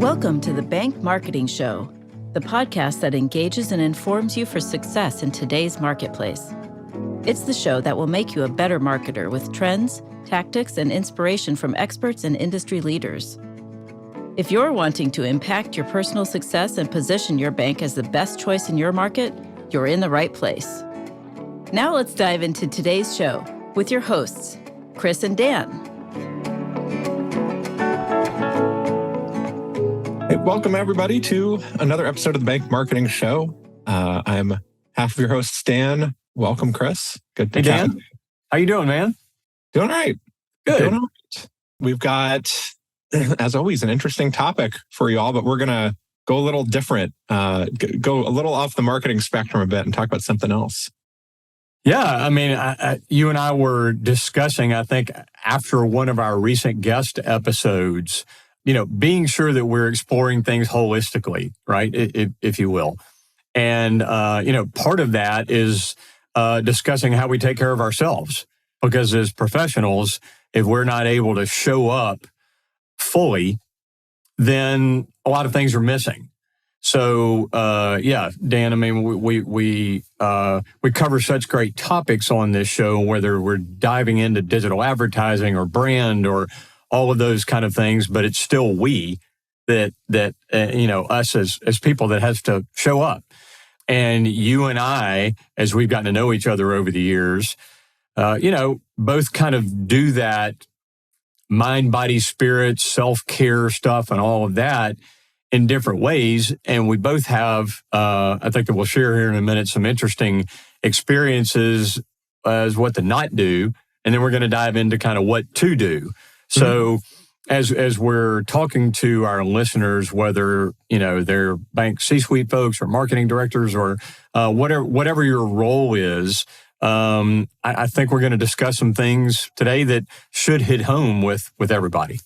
Welcome to the Bank Marketing Show, the podcast that engages and informs you for success in today's marketplace. It's the show that will make you a better marketer with trends, tactics, and inspiration from experts and industry leaders. If you're wanting to impact your personal success and position your bank as the best choice in your market, you're in the right place. Now let's dive into today's show with your hosts, Chris and Dan. Hey, welcome everybody to another episode of the Bank Marketing Show. I'm half of your host, Stan. Welcome, Chris. Good to chat. Dan. How you doing, man? Doing all right. Good. Doing all right. We've got, as always, an interesting topic for you all, but we're going to go a little different, go a little off the marketing spectrum a bit and talk about something else. Yeah, I mean, you and I were discussing, I think, after one of our recent guest episodes, being sure that we're exploring things holistically, right, if you will. And, part of that is discussing how we take care of ourselves. Because as professionals, if we're not able to show up fully, then a lot of things are missing. So, Dan, I mean, we cover such great topics on this show, whether we're diving into digital advertising or brand or all of those kind of things, but it's still us as people that has to show up. And you and I, as we've gotten to know each other over the years, both kind of do that mind, body, spirit, self-care stuff and all of that in different ways. And we both have, I think that we'll share here in a minute, some interesting experiences as what to not do. And then we're going to dive into kind of what to do. So as we're talking to our listeners, whether, they're bank C-suite folks or marketing directors or whatever your role is, I think we're going to discuss some things today that should hit home with everybody.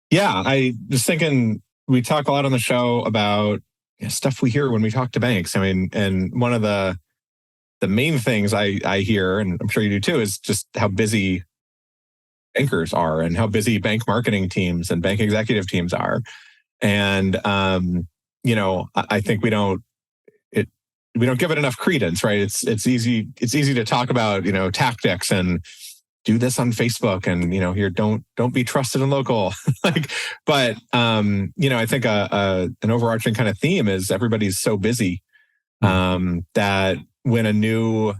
Yeah, I was thinking we talk a lot on the show about stuff we hear when we talk to banks. I mean, and one of the main things I hear, and I'm sure you do too, is just how busy bankers are and how busy bank marketing teams and bank executive teams are. And, I think we don't give it enough credence, right? It's easy to talk about, tactics and do this on Facebook and, here, don't be trusted and local. But I think an overarching kind of theme is everybody's so busy that when a new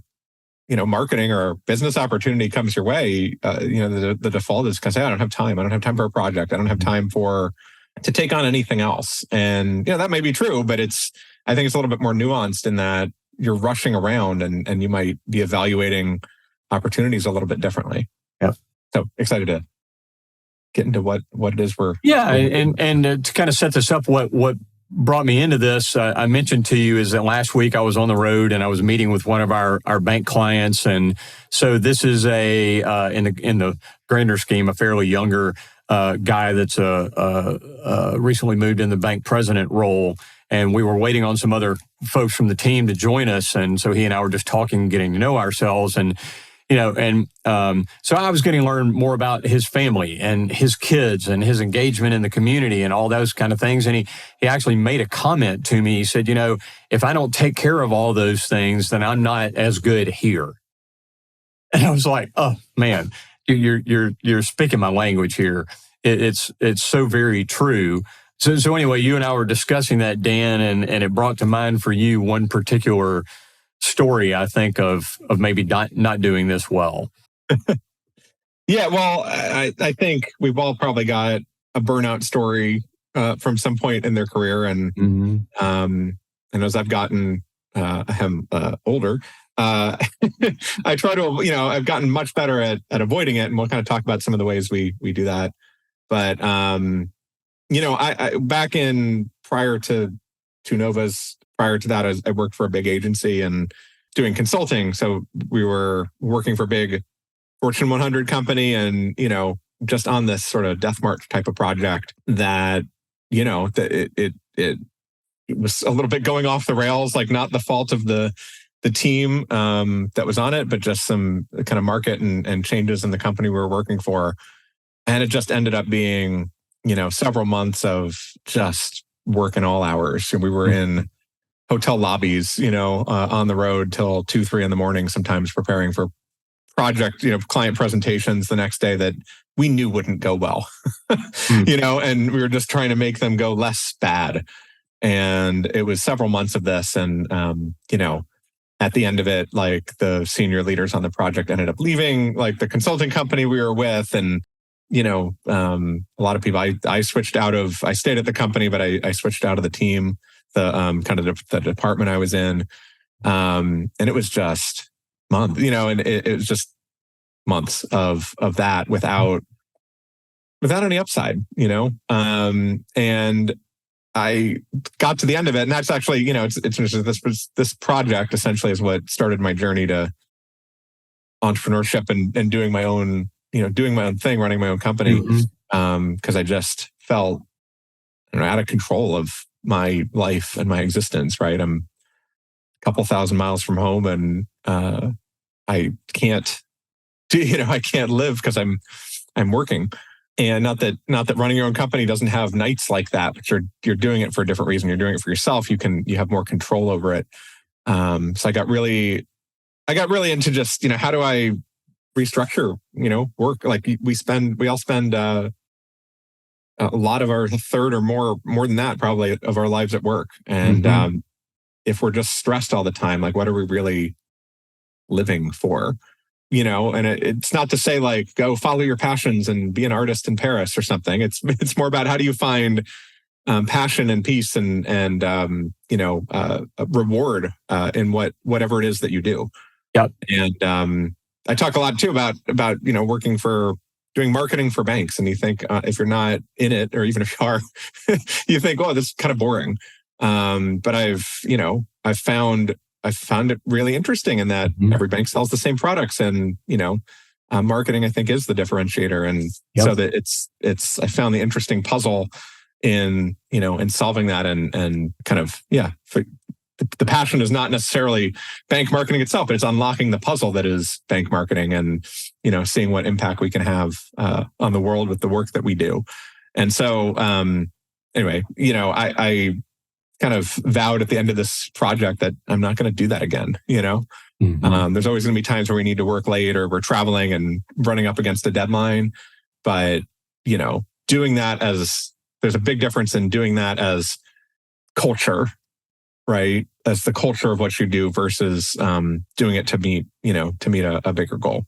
marketing or business opportunity comes your way, the default is to say, I don't have time. I don't have time for a project. I don't have time to take on anything else. And, that may be true, but I think it's a little bit more nuanced in that you're rushing around and you might be evaluating opportunities a little bit differently. Yeah. So excited to get into what it is we're... Yeah. And to kind of set this up, what brought me into this, I mentioned to you is that last week I was on the road and I was meeting with one of our bank clients. And so this is in the grander scheme, a fairly younger guy that's recently moved in the bank president role. And we were waiting on some other folks from the team to join us. And so he and I were just talking, getting to know ourselves. And so I was getting to learn more about his family and his kids and his engagement in the community and all those kind of things. And he actually made a comment to me. He said, if I don't take care of all those things, then I'm not as good here. And I was like, oh man, you're speaking my language here. It's so very true. So anyway, you and I were discussing that, Dan, and it brought to mind for you one particular story, I think, of maybe not doing this well. Yeah, well, I think we've all probably got a burnout story from some point in their career. And and as I've gotten older, I try to, I've gotten much better at avoiding it. And we'll kind of talk about some of the ways we do that. But, I back in prior to Nova's, prior to that, I worked for a big agency and doing consulting. So we were working for a big Fortune 100 company and, just on this sort of death march type of project that, it was a little bit going off the rails, like not the fault of the team that was on it, but just some kind of market and changes in the company we were working for. And it just ended up being several months of just working all hours. And we were in hotel lobbies, on the road till 2, 3 in the morning, sometimes preparing for project, client presentations the next day that we knew wouldn't go well, and we were just trying to make them go less bad. And it was several months of this. And, at the end of it, like the senior leaders on the project ended up leaving like the consulting company we were with. And, a lot of people, I stayed at the company, but I switched out of the team, the kind of the department I was in. And it was just months, and it was just months of that without any upside, and I got to the end of it, and that's actually, this project essentially is what started my journey to entrepreneurship and doing my own thing, running my own company, because I just felt out of control of my life and my existence. Right, I'm a couple thousand miles from home, and I can't live because I'm working. And not that running your own company doesn't have nights like that, but you're doing it for a different reason. You're doing it for yourself. You have more control over it. So I got really into just, how do I restructure, work? Like we all spend a lot of our third or more than that probably of our lives at work. And if we're just stressed all the time, like what are we really living for? And it's not to say like go follow your passions and be an artist in Paris or something. It's more about how do you find passion and peace and reward in whatever it is that you do. Yep. And I talk a lot too about doing marketing for banks. And you think if you're not in it, or even if you are, you think, oh, this is kind of boring. But I've found it really interesting in that every bank sells the same products, and marketing I think is the differentiator, and so that it's I found the interesting puzzle in solving that, and kind of the passion is not necessarily bank marketing itself, but it's unlocking the puzzle that is bank marketing, and seeing what impact we can have on the world with the work that we do. And so anyway, I kind of vowed at the end of this project that I'm not going to do that again. There's always going to be times where we need to work late, or we're traveling and running up against a deadline. But, doing that there's a big difference in doing that as culture, right? As the culture of what you do versus doing it to meet a bigger goal.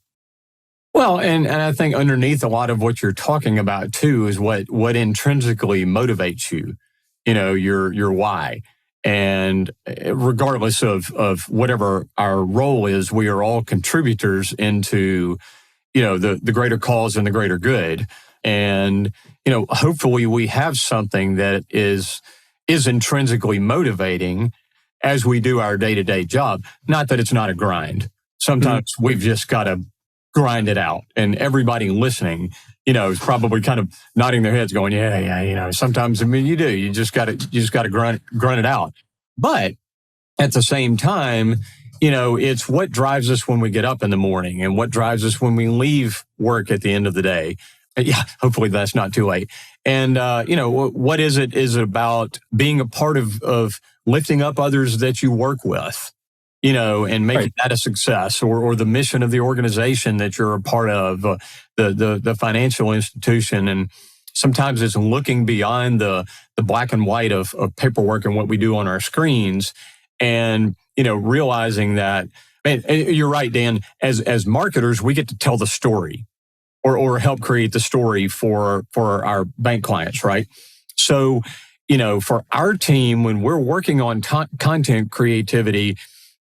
Well, and I think underneath a lot of what you're talking about too is what intrinsically motivates you. Your why. And regardless of whatever our role is, we are all contributors into, the greater cause and the greater good. And, hopefully we have something that is intrinsically motivating as we do our day-to-day job. Not that it's not a grind. Sometimes we've just got to grind it out. And everybody listening, is probably kind of nodding their heads going, yeah. Sometimes, you do. You just got to grunt it out. But at the same time, it's what drives us when we get up in the morning and what drives us when we leave work at the end of the day. Yeah, hopefully that's not too late. And, what is it? Is it about being a part of lifting up others that you work with? And making that a success, or the mission of the organization that you're a part of, the financial institution. And sometimes it's looking beyond the black and white of paperwork and what we do on our screens, and, realizing that, man, you're right, Dan, as marketers, we get to tell the story or help create the story for our bank clients, right? So, for our team, when we're working on content creativity,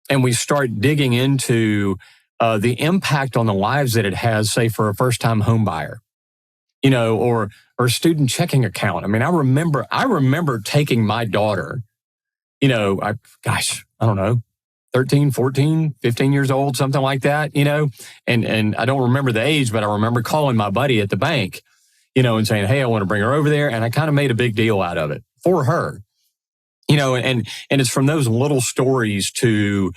and we start digging into the impact on the lives that it has, say, for a first-time home buyer, or student checking account. I mean, I remember taking my daughter, I don't know, 13, 14, 15 years old, something like that, and I don't remember the age, but I remember calling my buddy at the bank, and saying, hey, I want to bring her over there. And I kind of made a big deal out of it for her. And it's from those little stories to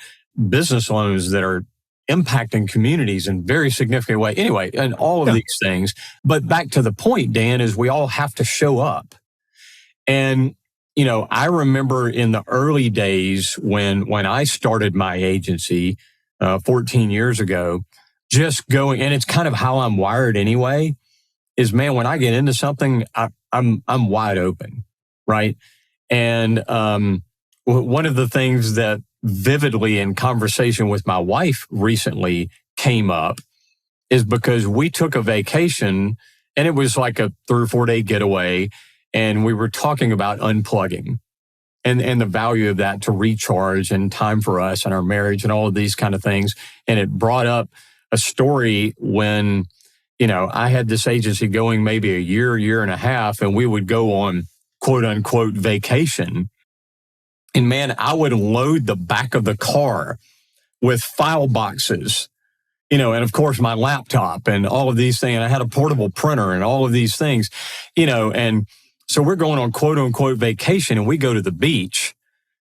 business loans that are impacting communities in very significant way. Anyway, and all of these things. But back to the point, Dan, is we all have to show up. And, I remember in the early days when I started my agency 14 years ago, just going, and it's kind of how I'm wired anyway, is, man, when I get into something, I'm wide open, right? And one of the things that vividly in conversation with my wife recently came up is because we took a vacation, and it was like a 3 or 4 day getaway, and we were talking about unplugging and the value of that to recharge and time for us and our marriage and all of these kind of things. And it brought up a story when, I had this agency going maybe a year and a half, and we would go on quote unquote vacation. And man, I would load the back of the car with file boxes, and of course my laptop and all of these things. And I had a portable printer and all of these things, and so we're going on quote unquote vacation, and we go to the beach.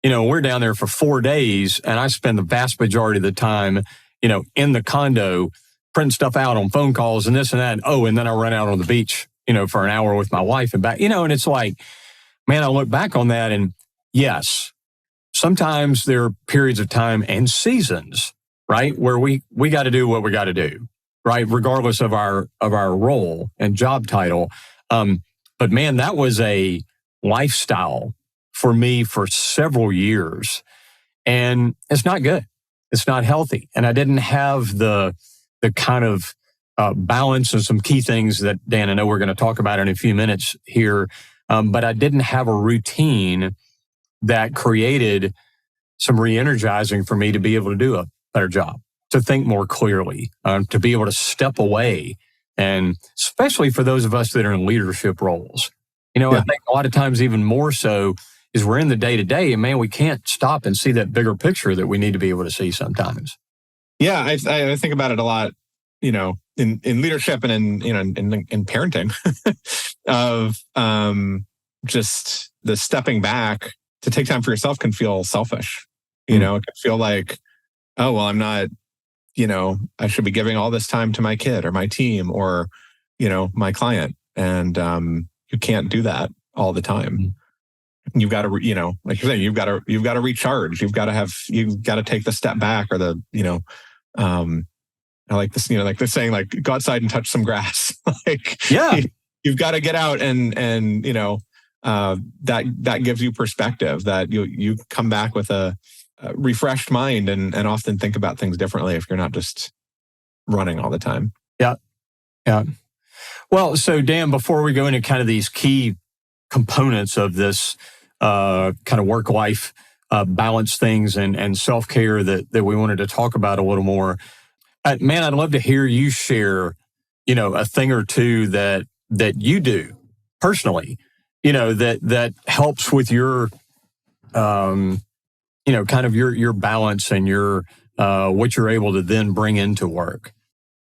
We're down there for 4 days, and I spend the vast majority of the time, in the condo, printing stuff out on phone calls and this and that. And then I run out on the beach, for an hour with my wife and back, and it's like, man, I look back on that, and yes, sometimes there are periods of time and seasons, right, where we got to do what we got to do, right, regardless of our role and job title. But man, that was a lifestyle for me for several years, and it's not good. It's not healthy, and I didn't have the kind of balance and some key things that, Dan, I know we're going to talk about in a few minutes here, but I didn't have a routine that created some re-energizing for me to be able to do a better job, to think more clearly, to be able to step away. And especially for those of us that are in leadership roles, I think a lot of times even more so is we're in the day-to-day, and man, we can't stop and see that bigger picture that we need to be able to see sometimes. Yeah, I think about it a lot, in leadership and in parenting of just the stepping back to take time for yourself can feel selfish. It can feel like, oh, well, I'm not, I should be giving all this time to my kid or my team or, my client. And you can't do that all the time. You've got to, like you're saying, you've got to recharge. You've got to take the step back or I like this, like they're saying, like, go outside and touch some grass. You've got to get out and that gives you perspective, that you come back with a refreshed mind and often think about things differently if you're not just running all the time. Yeah. Yeah. Well, so Dan, before we go into kind of these key components of this kind of work-life balance things and self-care that we wanted to talk about a little more, man, I'd love to hear you share, a thing or two that you do personally, that helps with your, kind of your balance and your what you're able to then bring into work.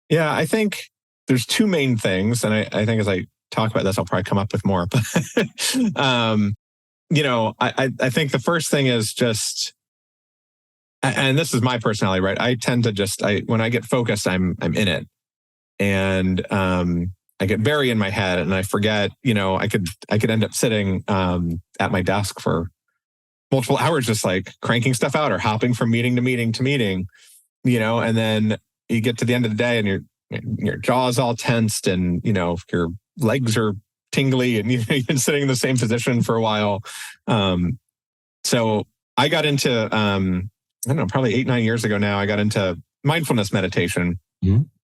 Yeah, I think there's two main things, and I think as I talk about this, I'll probably come up with more. But I think the first thing is just, and this is my personality, right? I tend to when I get focused, I'm in it, and I get very in my head, and I forget. I could end up sitting at my desk for multiple hours, just like cranking stuff out or hopping from meeting to meeting to meeting, and then you get to the end of the day and your jaw's all tensed and, your legs are tingly and you've been sitting in the same position for a while. So I got into, I don't know, probably 8-9 years ago now, I got into mindfulness meditation,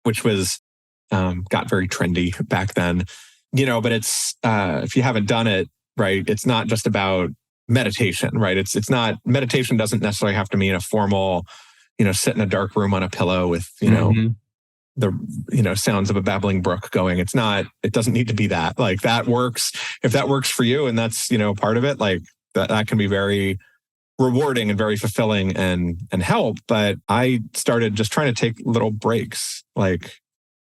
which was, got very trendy back then, but it's, if you haven't done it, right, it's not just about meditation, right? It's not, meditation doesn't necessarily have to mean a formal, sit in a dark room on a pillow with, the, sounds of a babbling brook going. It doesn't need to be that. Like, that works. If that works for you and that's, part of it, like that can be very rewarding and very fulfilling and help. But I started just trying to take little breaks. Like,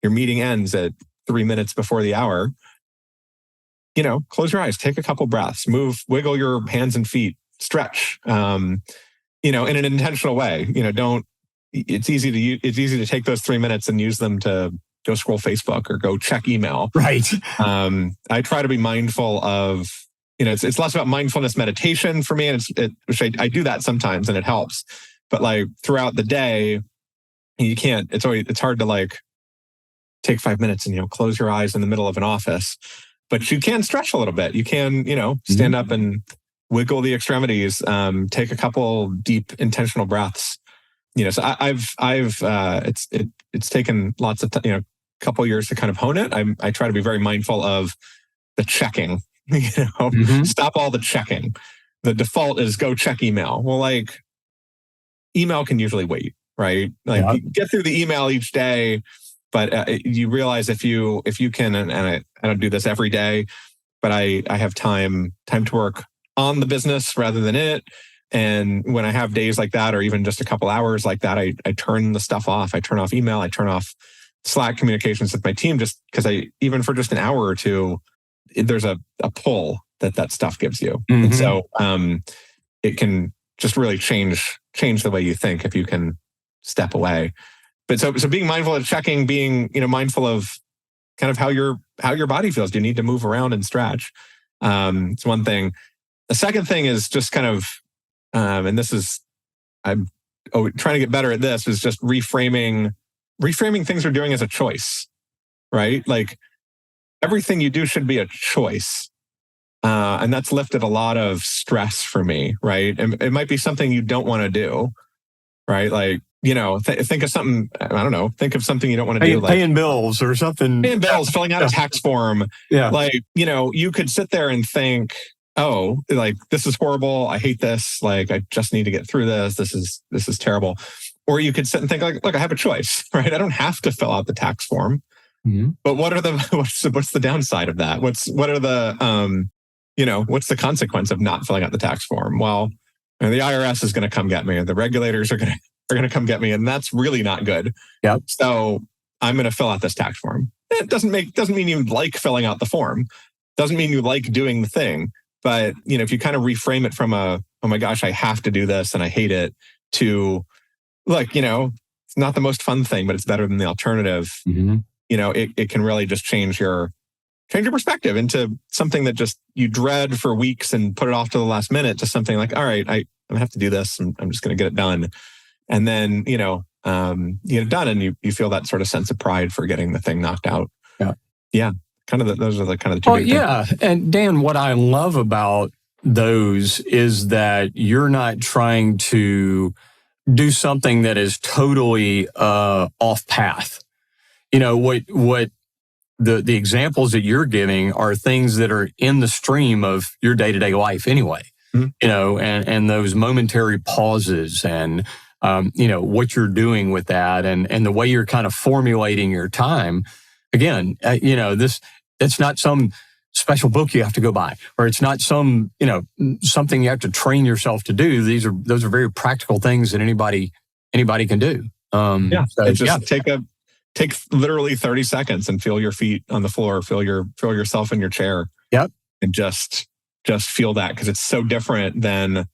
your meeting ends at 3 minutes before the hour. Close your eyes, take a couple breaths, wiggle your hands and feet, stretch, in an intentional way. Don't, it's easy to take those 3 minutes and use them to go scroll Facebook or go check email. Right. I try to be mindful of, it's less about mindfulness meditation for me, and which I do that sometimes and it helps. But like throughout the day, you can't. It's hard to like take 5 minutes and close your eyes in the middle of an office. But you can stretch a little bit. You can stand up and wiggle the extremities. Take a couple deep intentional breaths. So it's taken lots of couple years to kind of hone it. I try to be very mindful of the checking. Stop all the checking. The default is go check email. Well, like email can usually wait, right? Like you get through the email each day, but you realize if you can, and I don't do this every day, but I have time to work on the business rather than in it. And when I have days like that, or even just a couple hours like that, I turn the stuff off. I turn off email. I turn off Slack communications with my team, just because even for just an hour or two, there's a pull that stuff gives you. And so it can just really change the way you think if you can step away. But so being mindful of checking, being mindful of kind of how your body feels. Do you need to move around and stretch? It's one thing. The second thing is just kind of, and this is, I'm trying to get better at this, is just reframing things we're doing as a choice, right? Like everything you do should be a choice. And that's lifted a lot of stress for me, right? And it might be something you don't want to do, right? Like, think of something, I don't know, think of something you don't want to do. Like paying bills or something. Paying bills, filling out a tax form. Yeah. Like, you could sit there and think, oh, like, this is horrible. I hate this. Like, I just need to get through this. This is terrible. Or you could sit and think like, look, I have a choice, right? I don't have to fill out the tax form. But what's the downside of that? What's the consequence of not filling out the tax form? Well, the IRS is going to come get me, and the regulators are going to come get me, and that's really not good. Yep. So I'm going to fill out this tax form. It doesn't mean you like filling out the form. Doesn't mean you like doing the thing. But if you kind of reframe it from oh my gosh, I have to do this and I hate it, to like, it's not the most fun thing, but it's better than the alternative. It can really just change your perspective into something that just you dread for weeks and put it off to the last minute, to something like, all right, I'm gonna have to do this, and I'm just gonna get it done. And then, you get it done, and you feel that sort of sense of pride for getting the thing knocked out. Yeah. Those are the kind of the two big things. And Dan, what I love about those is that you're not trying to do something that is totally off path. What the examples that you're giving are things that are in the stream of your day-to-day life anyway. And those momentary pauses and what you're doing with that, and the way you're kind of formulating your time. Again, it's not some special book you have to go buy, or it's not some, something you have to train yourself to do. Those are very practical things that anybody can do. Take literally 30 seconds and feel your feet on the floor, feel yourself in your chair. Yep. And just feel that, because it's so different than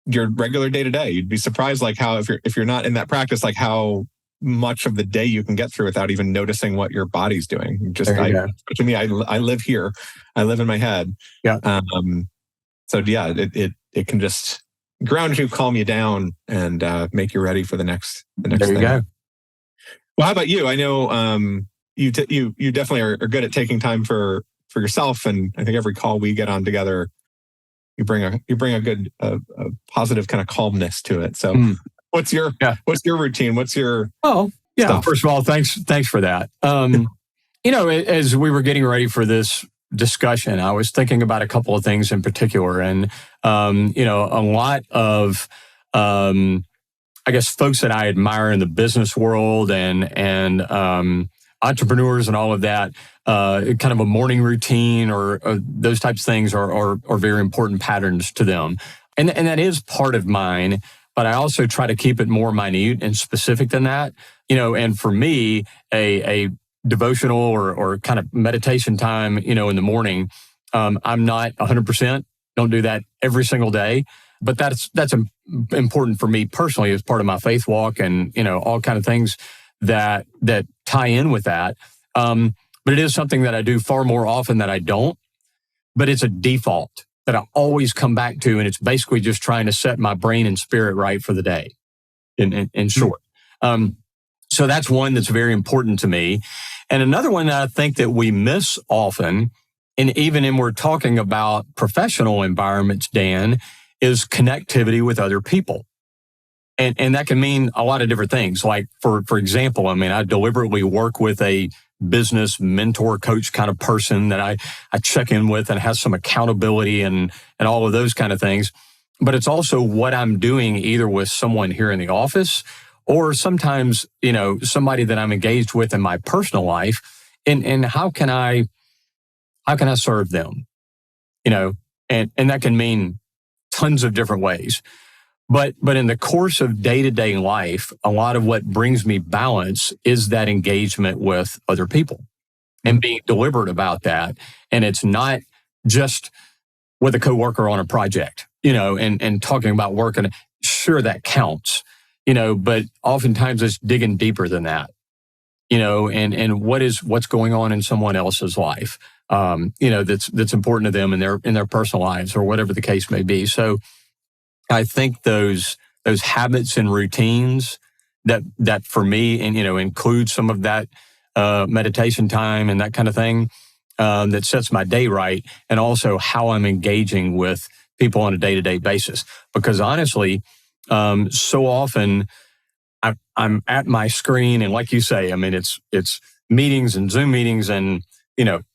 your regular day to day. You'd be surprised, like, how if you're not in that practice, like how much of the day you can get through without even noticing what your body's doing. To me, I live here. I live in my head. Yeah. So yeah, it can just ground you, calm you down, and make you ready for the next thing. There you go. Well, how about you? I know you definitely are good at taking time for yourself, and I think every call we get on together, you bring a good positive kind of calmness to it. So, what's your routine? What's your stuff? First of all, thanks for that. As we were getting ready for this discussion, I was thinking about a couple of things in particular, and a lot of I guess folks that I admire in the business world and entrepreneurs and all of that, kind of a morning routine or those types of things are very important patterns to them. And that is part of mine, but I also try to keep it more minute and specific than that. And for me, a devotional or kind of meditation time, in the morning, I'm not 100%, don't do that every single day. but that's important for me personally as part of my faith walk, and all kind of things that tie in with that. But it is something that I do far more often than I don't. But it's a default that I always come back to, and it's basically just trying to set my brain and spirit right for the day. In short, so that's one that's very important to me, and another one that I think that we miss often, and even we're talking about professional environments, Dan, is connectivity with other people. And that can mean a lot of different things. Like, for example, I deliberately work with a business mentor coach kind of person that I check in with and has some accountability and all of those kind of things. But it's also what I'm doing either with someone here in the office or sometimes, somebody that I'm engaged with in my personal life. And how can I serve them? And that can mean tons of different ways. But in the course of day-to-day life, a lot of what brings me balance is that engagement with other people and being deliberate about that. And it's not just with a coworker on a project, and talking about work. And sure, that counts, but oftentimes it's digging deeper than that, and what's going on in someone else's life, that's important to them in their personal lives or whatever the case may be. So I think those habits and routines that for me, and include some of that meditation time and that kind of thing, that sets my day right, and also how I'm engaging with people on a day-to-day basis. Because honestly, so often I'm at my screen, and like you say, it's meetings and Zoom meetings and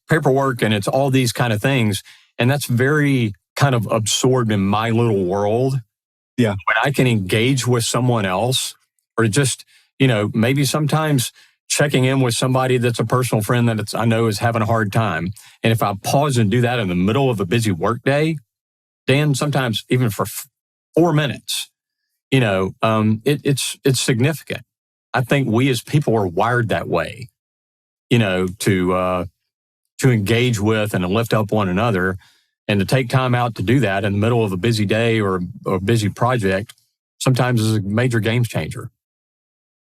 paperwork, and it's all these kind of things, and that's very kind of absorbed in my little world. Yeah. When I can engage with someone else, or just, maybe sometimes checking in with somebody that's a personal friend that I know is having a hard time. And if I pause and do that in the middle of a busy workday, Dan, sometimes even for 4 minutes, it's significant. I think we as people are wired that way, to engage with and to lift up one another. And to take time out to do that in the middle of a busy day or a busy project sometimes is a major game changer.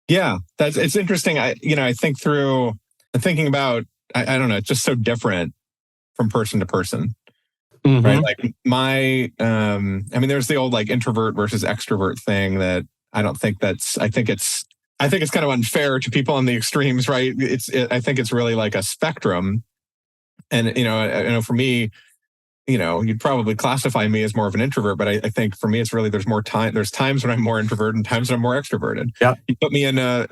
Yeah, it's interesting. I think through thinking about, I don't know, it's just so different from person to person, right? Like there's the old like introvert versus extrovert thing that I think it's kind of unfair to people on the extremes, right? I think it's really like a spectrum. And, I know for me, you'd probably classify me as more of an introvert, but I think for me, it's really, there's times when I'm more introverted and times when I'm more extroverted. Yeah. You put me in the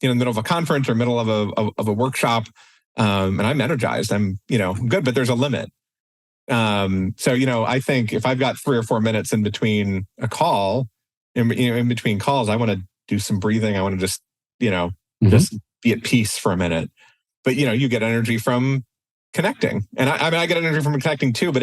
middle of a conference or middle of a workshop, and I'm energized. I'm, good, but there's a limit. So, I think if I've got 3 or 4 minutes in between a call, in between calls, I want to do some breathing. I want to just, just be at peace for a minute. But, you get energy from connecting. And I get energy from connecting too, but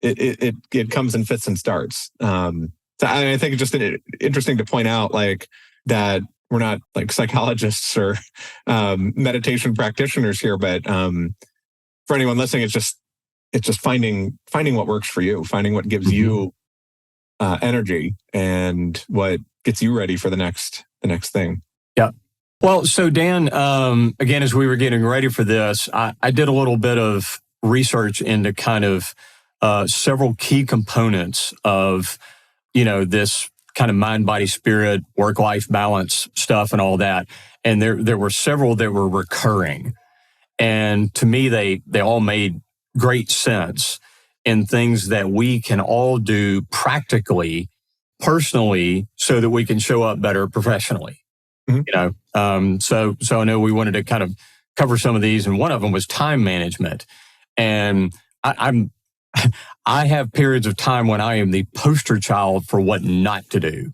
it comes in fits and starts. So I think it's just interesting to point out like that we're not like psychologists or meditation practitioners here, but for anyone listening, it's just finding what works for you, finding what gives you energy and what gets you ready for the next thing. Yeah. Well, so Dan, again, as we were getting ready for this, I did a little bit of research into kind of several key components of, this kind of mind, body, spirit, work-life balance stuff and all that. And there were several that were recurring. And to me, they all made great sense in things that we can all do practically, personally, so that we can show up better professionally. So I know we wanted to kind of cover some of these, and one of them was time management. And I have periods of time when I am the poster child for what not to do,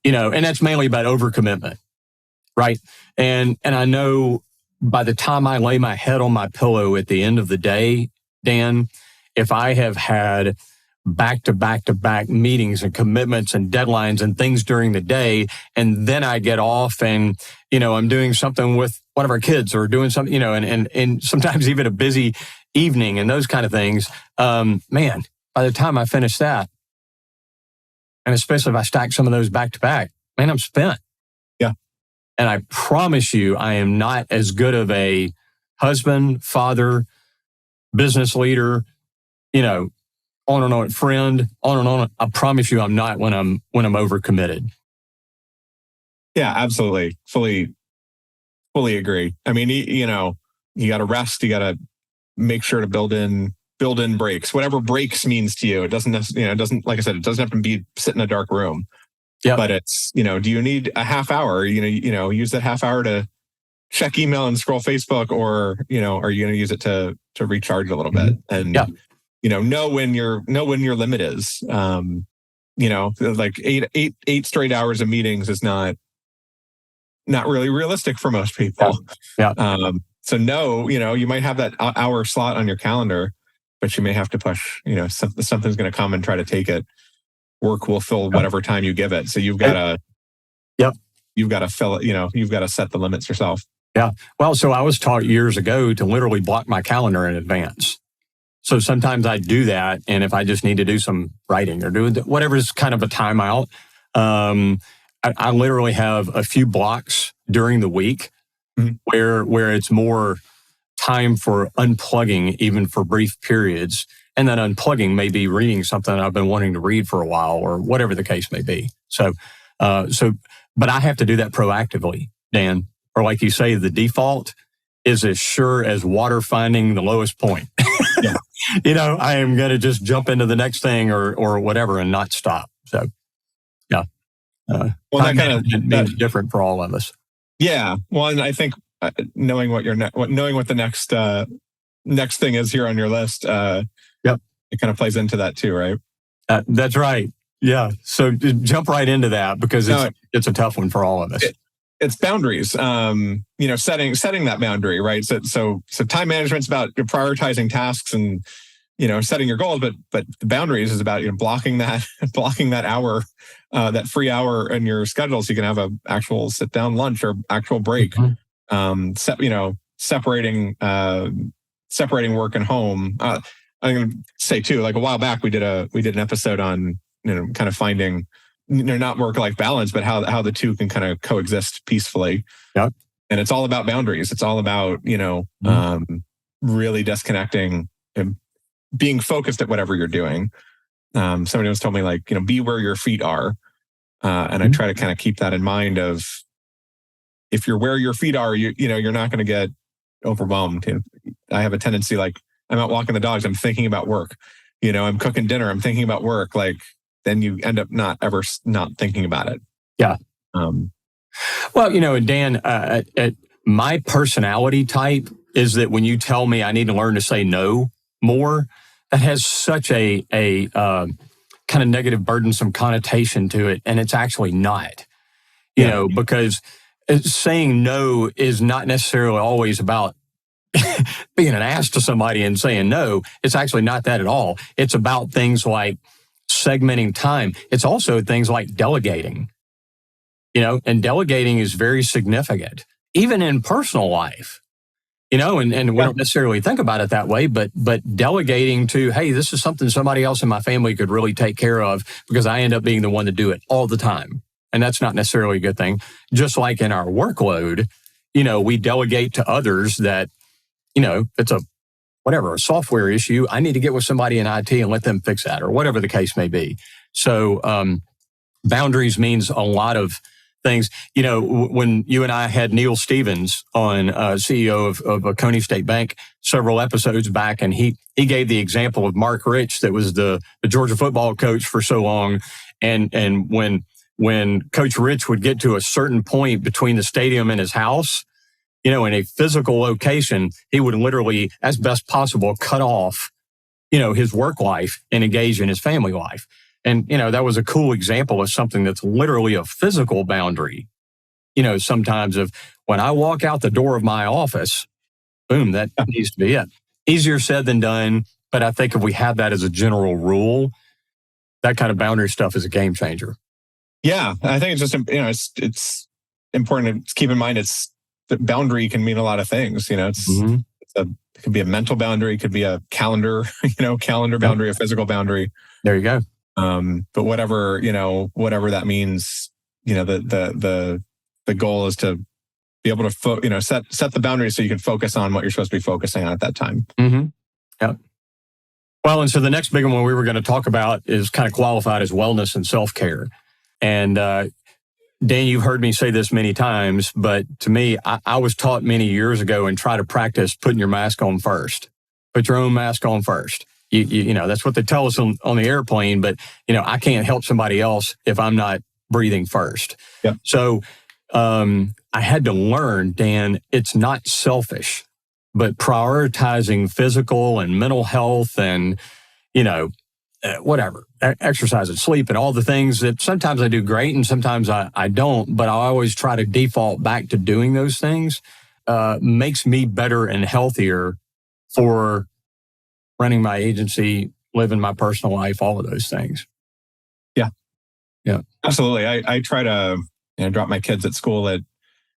and that's mainly about overcommitment, right? And I know by the time I lay my head on my pillow at the end of the day, Dan, if I have had back-to-back meetings and commitments and deadlines and things during the day, and then I get off and, I'm doing something with one of our kids or doing something, and sometimes even a busy evening and those kind of things, man, by the time I finish that, And especially if I stack some of those back to back, man, I'm spent. Yeah. And I promise you, I am not as good of a husband, father, business leader, on and on, friend, on and on. I promise you I'm not when I'm overcommitted. Yeah, absolutely. Fully agree. I mean, you got to rest. You got to make sure to build in breaks, whatever breaks means to you. It doesn't necessarily, it doesn't, like I said, it doesn't have to be sit in a dark room. Yeah. But it's, do you need a half hour? Use that half hour to check email and scroll Facebook, or, are you going to use it to recharge a little bit? And, know when your limit is. Like eight straight hours of meetings is not really realistic for most people. Yeah. So you might have that hour slot on your calendar, but you may have to push, something's going to come and try to take it. Work will fill whatever time you give it. So you've got to, you've got to fill it, you've got to set the limits yourself. Yeah. Well, so I was taught years ago to literally block my calendar in advance. So sometimes I do that. And if I just need to do some writing or do whatever's kind of a timeout, I literally have a few blocks during the week where it's more time for unplugging, even for brief periods. And that unplugging may be reading something I've been wanting to read for a while, or whatever the case may be. So, but I have to do that proactively, Dan. Or like you say, the default is as sure as water finding the lowest point. Yeah. I am going to just jump into the next thing or whatever and not stop. So, yeah. Well, that kind of means different for all of us. Yeah. Well, and I think knowing what the next thing is here on your list, it kind of plays into that too, right? That's right. Yeah. So jump right into that, because it's a tough one for all of us. It's boundaries. Setting that boundary, right? So time management's about prioritizing tasks and setting your goals, but the boundaries is about blocking that hour, that free hour in your schedule, so you can have a actual sit down lunch or actual break. Separating work and home. I'm going to say too, like a while back, we did an episode on kind of finding not work-life balance, but how the two can kind of coexist peacefully. Yep. And it's all about boundaries. It's all about really disconnecting and being focused at whatever you're doing. Somebody once told me, like, be where your feet are. And I try to kind of keep that in mind of, if you're where your feet are, you're not going to get overwhelmed. I have a tendency, like, I'm out walking the dogs, I'm thinking about work. I'm cooking dinner, I'm thinking about work. Like, then you end up not thinking about it. Yeah. Well, and Dan, my personality type is that when you tell me I need to learn to say no more, that has such a kind of negative, burdensome connotation to it. And it's actually not, because saying no is not necessarily always about being an ass to somebody and saying no. It's actually not that at all. It's about things like segmenting time. It's also things like delegating, and delegating is very significant, even in personal life, and we don't necessarily think about it that way, but delegating to, hey, this is something somebody else in my family could really take care of, because I end up being the one to do it all the time. And that's not necessarily a good thing. Just like in our workload, we delegate to others that, it's a software issue, I need to get with somebody in IT and let them fix that, or whatever the case may be. So boundaries means a lot of things. When you and I had Neil Stevens on, CEO of Oconee State Bank, several episodes back, and he gave the example of Mark Rich, that was the Georgia football coach for so long. And when Coach Rich would get to a certain point between the stadium and his house, in a physical location, he would literally, as best possible, cut off, his work life and engage in his family life. And, that was a cool example of something that's literally a physical boundary. Sometimes of when I walk out the door of my office, boom, that needs to be it. Easier said than done. But I think if we have that as a general rule, that kind of boundary stuff is a game changer. Yeah. I think it's just, it's important to keep in mind, the boundary can mean a lot of things. It could be a mental boundary, it could be a calendar, boundary, a physical boundary. There you go. But whatever that means, the goal is to be able to set the boundaries so you can focus on what you're supposed to be focusing on at that time. Mm-hmm. Yep. Well, and so the next big one we were going to talk about is kind of qualified as wellness and self-care. And Dan, you've heard me say this many times, but to me, I was taught many years ago and try to practice putting your mask on first. Put your own mask on first. You know, that's what they tell us on the airplane, but, I can't help somebody else if I'm not breathing first. Yep. So I had to learn, Dan, it's not selfish, but prioritizing physical and mental health and, whatever, exercise and sleep and all the things that sometimes I do great and sometimes I don't, but I always try to default back to doing those things, makes me better and healthier for running my agency, living my personal life, all of those things. Yeah, absolutely. I try to drop my kids at school I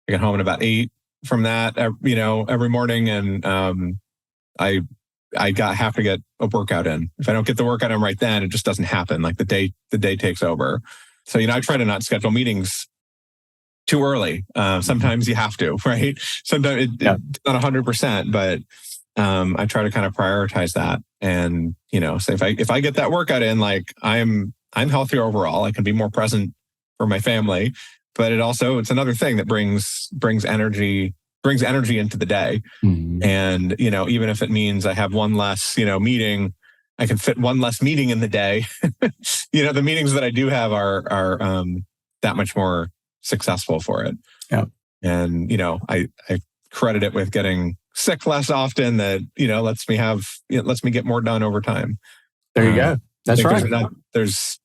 get home at about 8 from that, every morning. And I have to get a workout in. If I don't get the workout in right then, it just doesn't happen. Like the day takes over. So, I try to not schedule meetings too early. Sometimes you have to, right? Sometimes it's not 100%, but I try to kind of prioritize that. And, so if I get that workout in, like I'm healthier overall, I can be more present for my family, but it's another thing that brings energy into the day. Mm-hmm. And, even if it means I have one less, meeting, I can fit one less meeting in the day. The meetings that I do have are that much more successful for it. Yeah. And, I credit it with getting sick less often that, lets me get more done over time. There you go. That's right. There's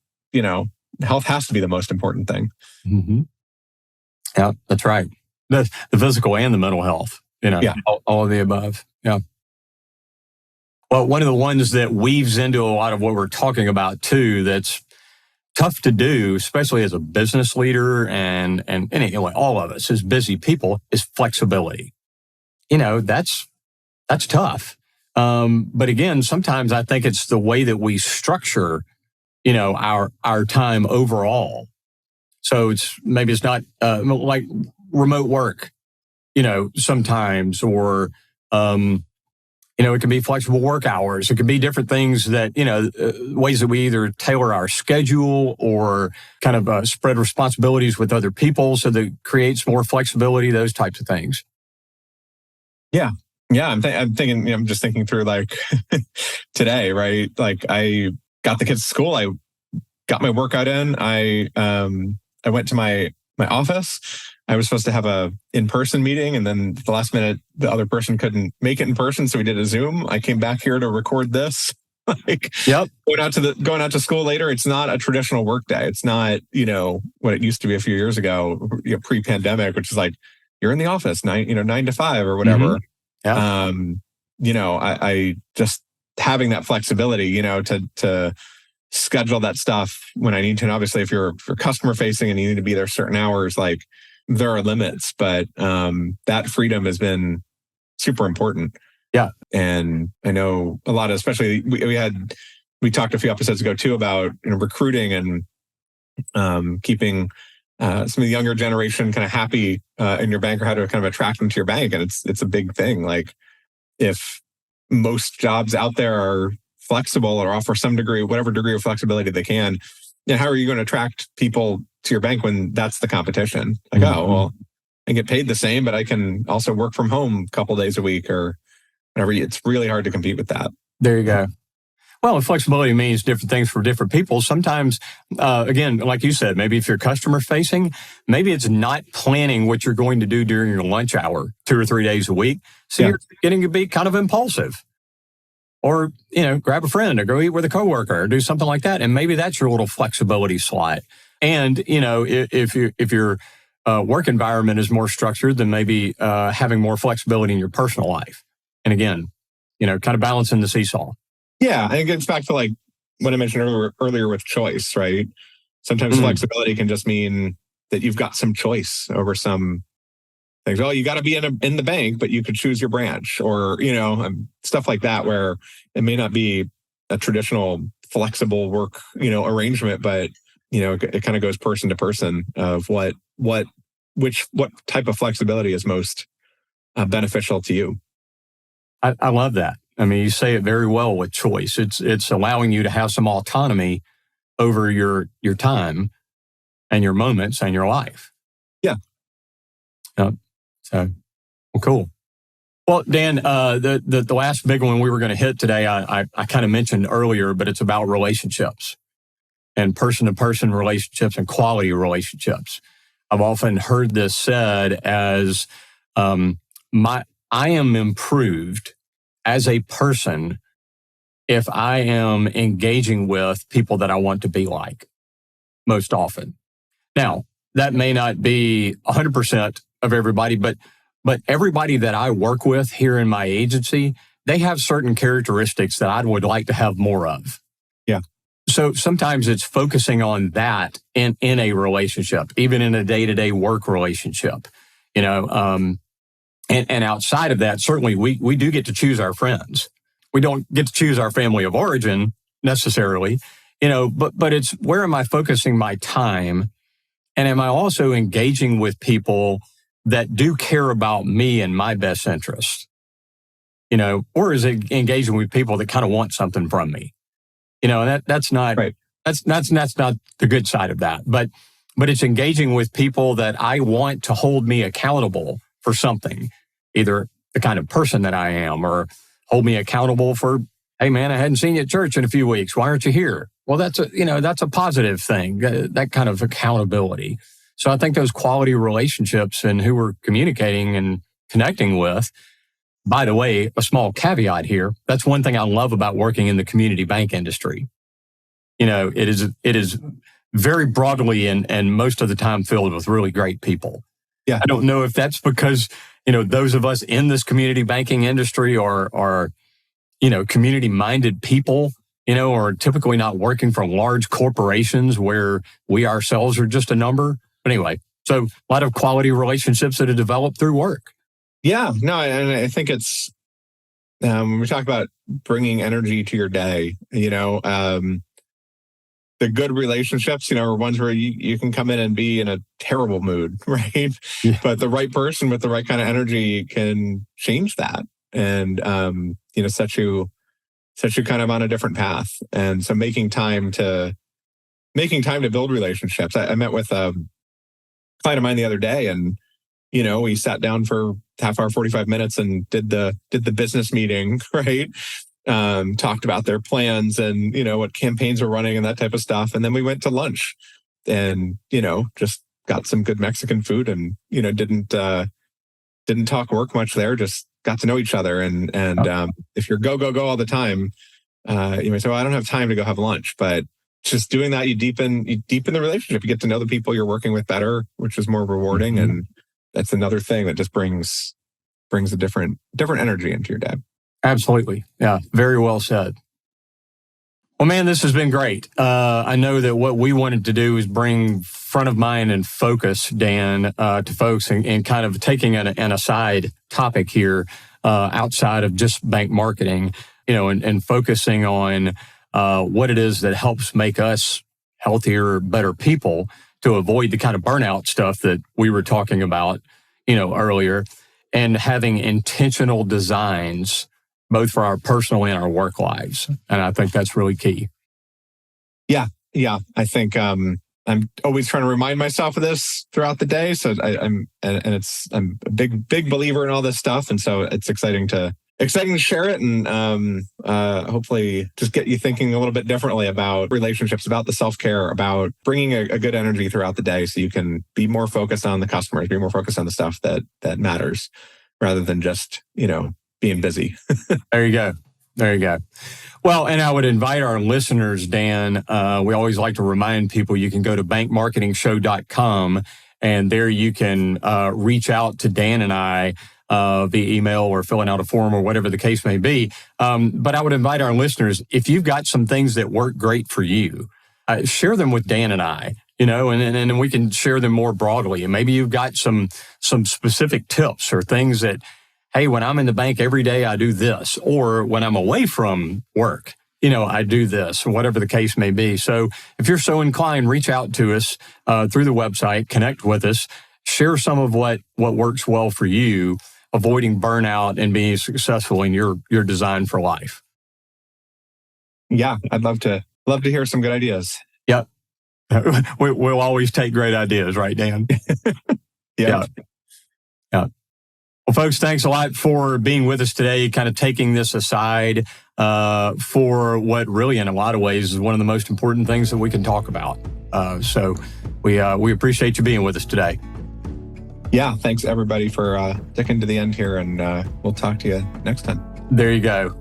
health has to be the most important thing. Mm-hmm. Yeah, that's right. The physical and the mental health, all of the above. Yeah. Well, one of the ones that weaves into a lot of what we're talking about too, that's tough to do, especially as a business leader and anyway, all of us as busy people, is flexibility. That's tough. But again, sometimes I think it's the way that we structure, our time overall. So it's not like remote work, sometimes, or, it can be flexible work hours. It can be different things that, ways that we either tailor our schedule or kind of spread responsibilities with other people so that creates more flexibility, those types of things. Yeah. Yeah. I'm thinking, I'm just thinking through like today, right? Like I got the kids to school. I got my workout in. I went to my office. I was supposed to have a in-person meeting, and then at the last minute, the other person couldn't make it in person, so we did a Zoom. I came back here to record this. Yep. Going out to school later. It's not a traditional work day. It's not what it used to be a few years ago, pre-pandemic, which is like you're in the office 9 to 5 or whatever. Mm-hmm. Yeah. I just having that flexibility, to schedule that stuff when I need to. And obviously, if you're customer facing and you need to be there certain hours, like there are limits, but that freedom has been super important. Yeah. And I know a lot of, especially we talked a few episodes ago too about recruiting and keeping some of the younger generation kind of happy in your bank, or how to kind of attract them to your bank. And it's a big thing. Like if most jobs out there are flexible or offer whatever degree of flexibility they can, how are you going to attract people to your bank when that's the competition? Like, mm-hmm. Oh, well, I get paid the same, but I can also work from home a couple days a week or whatever. It's really hard to compete with that. There you go. Well, flexibility means different things for different people. Sometimes, again, like you said, maybe if you're customer facing, maybe it's not planning what you're going to do during your lunch hour 2 or 3 days a week. So You're getting to be kind of impulsive. Or, grab a friend or go eat with a coworker or do something like that. And maybe that's your little flexibility slot. And, if your work environment is more structured, then maybe having more flexibility in your personal life. And again, kind of balancing the seesaw. Yeah. And it gets back to like what I mentioned earlier with choice, right? Sometimes flexibility can just mean that you've got some choice over some things. Oh, you got to be in the bank, but you could choose your branch, or stuff like that, where it may not be a traditional flexible work, arrangement, but it kind of goes person to person of what type of flexibility is most beneficial to you. I love that. I mean, you say it very well with choice. It's allowing you to have some autonomy over your time and your moments and your life. Yeah. So, well, cool. Well, Dan, the last big one we were going to hit today, I kind of mentioned earlier, but it's about relationships and person-to-person relationships and quality relationships. I've often heard this said as I am improved as a person if I am engaging with people that I want to be like most often. Now, that may not be 100% of everybody, but everybody that I work with here in my agency, they have certain characteristics that I would like to have more of. Yeah. So sometimes it's focusing on that in a relationship, even in a day-to-day work relationship, and outside of that, certainly we do get to choose our friends. We don't get to choose our family of origin necessarily, but it's where am I focusing my time? And am I also engaging with people that do care about me and my best interests? Or is it engaging with people that kind of want something from me? And that's not right. That's not the good side of that. But it's engaging with people that I want to hold me accountable for something, either the kind of person that I am, or hold me accountable for, hey man, I hadn't seen you at church in a few weeks. Why aren't you here? Well, that's a positive thing, that kind of accountability. So I think those quality relationships and who we're communicating and connecting with, by the way, a small caveat here, that's one thing I love about working in the community bank industry. It is very broadly and most of the time filled with really great people. Yeah. I don't know if that's because, those of us in this community banking industry are community-minded people, are typically not working for large corporations where we ourselves are just a number. But anyway, so a lot of quality relationships that are developed through work. Yeah, no, and I think it's, when we talk about bringing energy to your day, the good relationships, are ones where you can come in and be in a terrible mood, right? Yeah. But the right person with the right kind of energy can change that and, set you kind of on a different path. And so making time to build relationships. I met with a client of mine the other day, and we sat down for half hour, 45 minutes and did the business meeting, right? Talked about their plans and, what campaigns are running and that type of stuff. And then we went to lunch and, just got some good Mexican food and, didn't talk work much there, just got to know each other. And if you're go all the time, you may say, well, I don't have time to go have lunch, but just doing that, you deepen the relationship. You get to know the people you're working with better, which is more rewarding. Mm-hmm. And that's another thing that just brings a different energy into your day. Absolutely. Yeah. Very well said. Well, man, this has been great. I know that what we wanted to do is bring front of mind and focus, Dan, to folks and kind of taking an aside topic here outside of just bank marketing, and focusing on what it is that helps make us healthier, better people to avoid the kind of burnout stuff that we were talking about, earlier, and having intentional designs both for our personal and our work lives. And I think that's really key. Yeah. I think I'm always trying to remind myself of this throughout the day. So I'm a big believer in all this stuff. And so it's exciting to share it and hopefully just get you thinking a little bit differently about relationships, about the self-care, about bringing a good energy throughout the day so you can be more focused on the customers, be more focused on the stuff that matters rather than just, being busy. There you go. Well, and I would invite our listeners, Dan, we always like to remind people you can go to bankmarketingshow.com and there you can reach out to Dan and I via email or filling out a form or whatever the case may be. But I would invite our listeners, if you've got some things that work great for you, share them with Dan and I, and then we can share them more broadly. And maybe you've got some specific tips or things that, hey, when I'm in the bank every day, I do this. Or when I'm away from work, I do this, whatever the case may be. So if you're so inclined, reach out to us through the website, connect with us, share some of what works well for you, avoiding burnout and being successful in your design for life. Yeah, I'd love to hear some good ideas. Yep. We'll always take great ideas, right, Dan? Yeah. Well, folks, thanks a lot for being with us today, kind of taking this aside for what really, in a lot of ways, is one of the most important things that we can talk about. So we appreciate you being with us today. Yeah, thanks everybody for sticking to the end here, and we'll talk to you next time. There you go.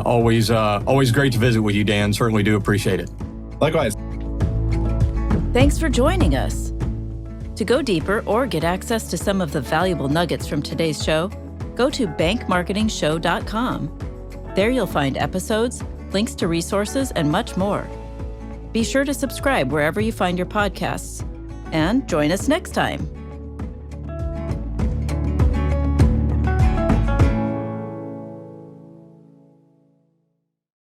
Always great to visit with you, Dan. Certainly do appreciate it. Likewise. Thanks for joining us. To go deeper or get access to some of the valuable nuggets from today's show, go to bankmarketingshow.com. There you'll find episodes, links to resources, and much more. Be sure to subscribe wherever you find your podcasts, and join us next time.